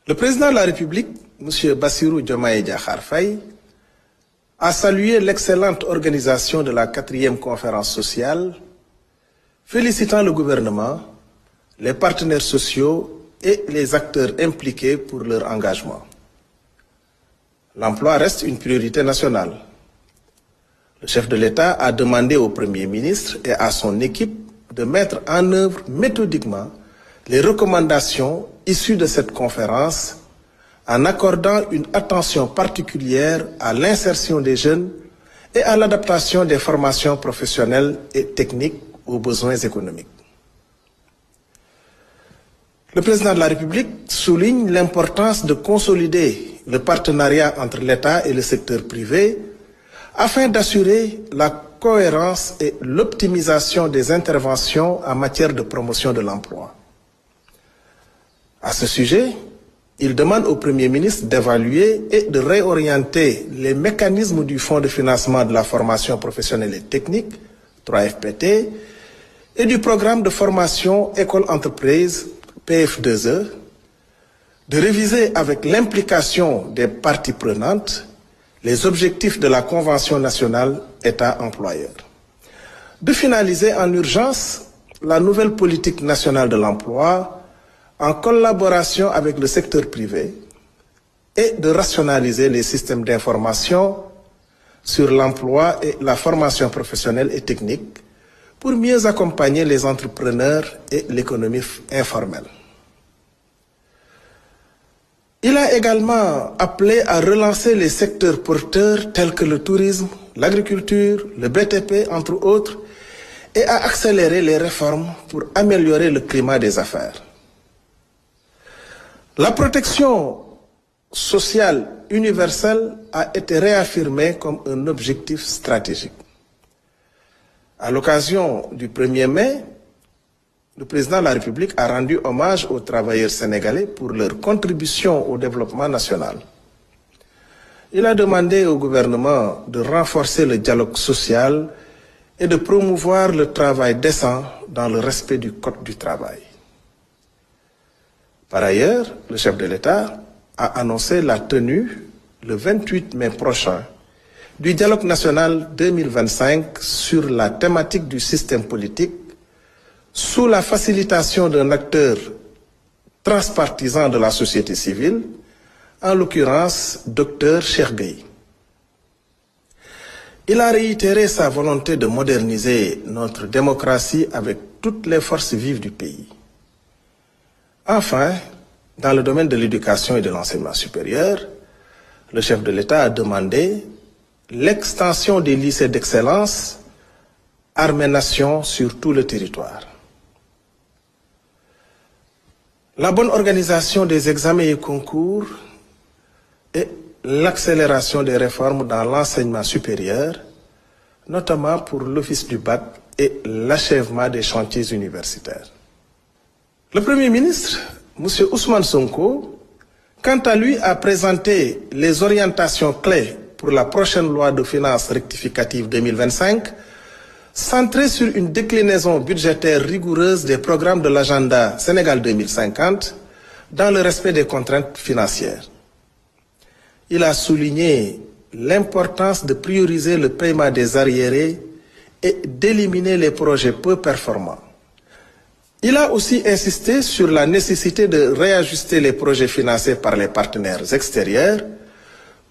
Le président de la République, M. Bassirou Diomaye Diakhar Faye, a salué l'excellente organisation de la 4e conférence sociale, félicitant le gouvernement, les partenaires sociaux et les acteurs impliqués pour leur engagement. L'emploi reste une priorité nationale. Le chef de l'État a demandé au Premier ministre et à son équipe de mettre en œuvre méthodiquement les recommandations issues de cette conférence en accordant une attention particulière à l'insertion des jeunes et à l'adaptation des formations professionnelles et techniques aux besoins économiques. Le président de la République souligne l'importance de consolider le partenariat entre l'État et le secteur privé afin d'assurer la cohérence et l'optimisation des interventions en matière de promotion de l'emploi. À ce sujet, il demande au Premier ministre d'évaluer et de réorienter les mécanismes du Fonds de financement de la formation professionnelle et technique, 3FPT, et du programme de formation École-Entreprise, PF2E, de réviser avec l'implication des parties prenantes les objectifs de la Convention nationale État-employeur, de finaliser en urgence la nouvelle politique nationale de l'emploi en collaboration avec le secteur privé et de rationaliser les systèmes d'information sur l'emploi et la formation professionnelle et technique pour mieux accompagner les entrepreneurs et l'économie informelle. Il a également appelé à relancer les secteurs porteurs tels que le tourisme, l'agriculture, le BTP, entre autres, et à accélérer les réformes pour améliorer le climat des affaires. La protection sociale universelle a été réaffirmée comme un objectif stratégique. À l'occasion du 1er mai, le président de la République a rendu hommage aux travailleurs sénégalais pour leur contribution au développement national. Il a demandé au gouvernement de renforcer le dialogue social et de promouvoir le travail décent dans le respect du Code du travail. Par ailleurs, le chef de l'État a annoncé la tenue, le 28 mai prochain, du dialogue national 2025 sur la thématique du système politique sous la facilitation d'un acteur transpartisan de la société civile, en l'occurrence Dr Cheikh Gueye. Il a réitéré sa volonté de moderniser notre démocratie avec toutes les forces vives du pays. Enfin, dans le domaine de l'éducation et de l'enseignement supérieur, le chef de l'État a demandé l'extension des lycées d'excellence Armée-Nation sur tout le territoire. La bonne organisation des examens et concours et l'accélération des réformes dans l'enseignement supérieur, notamment pour l'office du bac et l'achèvement des chantiers universitaires. Le Premier ministre, M. Ousmane Sonko, quant à lui, a présenté les orientations clés pour la prochaine loi de finances rectificative 2025, centrée sur une déclinaison budgétaire rigoureuse des programmes de l'agenda Sénégal 2050 dans le respect des contraintes financières. Il a souligné l'importance de prioriser le paiement des arriérés et d'éliminer les projets peu performants. Il a aussi insisté sur la nécessité de réajuster les projets financés par les partenaires extérieurs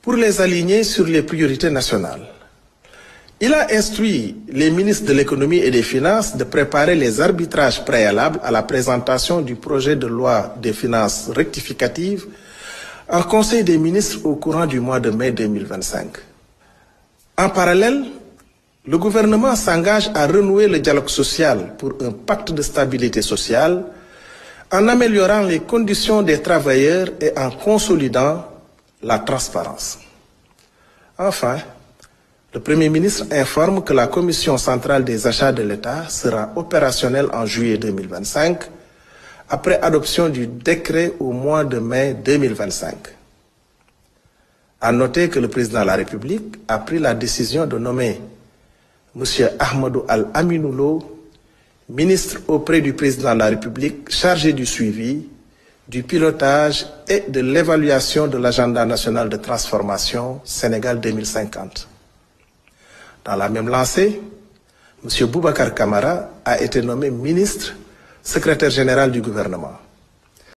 pour les aligner sur les priorités nationales. Il a instruit les ministres de l'économie et des finances de préparer les arbitrages préalables à la présentation du projet de loi des finances rectificative en Conseil des ministres au courant du mois de mai 2025. En parallèle, le gouvernement s'engage à renouer le dialogue social pour un pacte de stabilité sociale en améliorant les conditions des travailleurs et en consolidant la transparence. Enfin, le Premier ministre informe que la Commission centrale des achats de l'État sera opérationnelle en juillet 2025 après adoption du décret au mois de mai 2025. À noter que le président de la République a pris la décision de nommer M. Ahmadou Al-Aminoulo, ministre auprès du président de la République chargé du suivi, du pilotage et de l'évaluation de l'agenda national de transformation Sénégal 2050. Dans la même lancée, M. Boubacar Camara a été nommé ministre, secrétaire général du gouvernement.